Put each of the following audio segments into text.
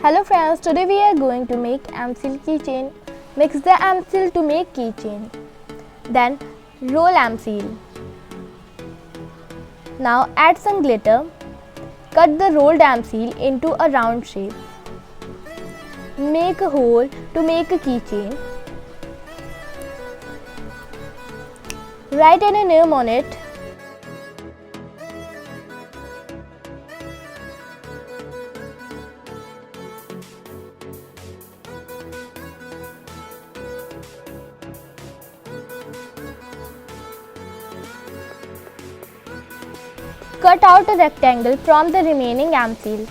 Hello friends, today we are going to make M-seal keychain. Mix the M-seal to make keychain. Then roll M-seal. Now add some glitter. Cut the rolled M-seal into a round shape. Make a hole to make a keychain. Write any name on it. Cut out a rectangle from the remaining M-seal.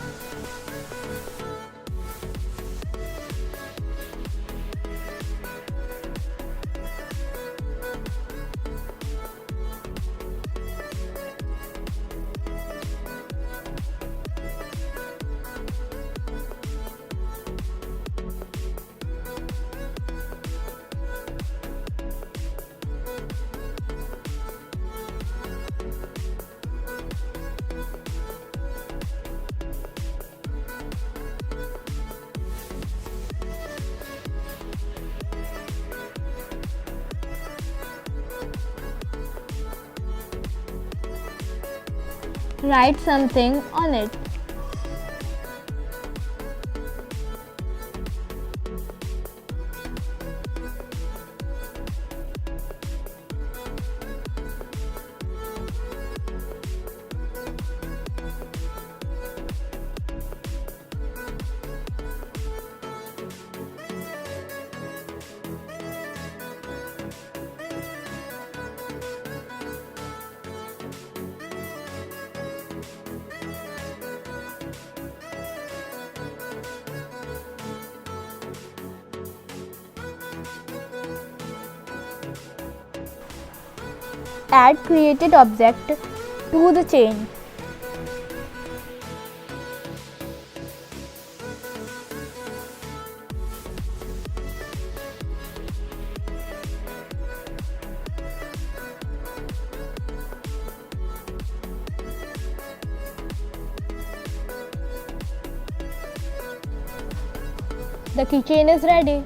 Write something on it. Add created object to the chain. The keychain is ready.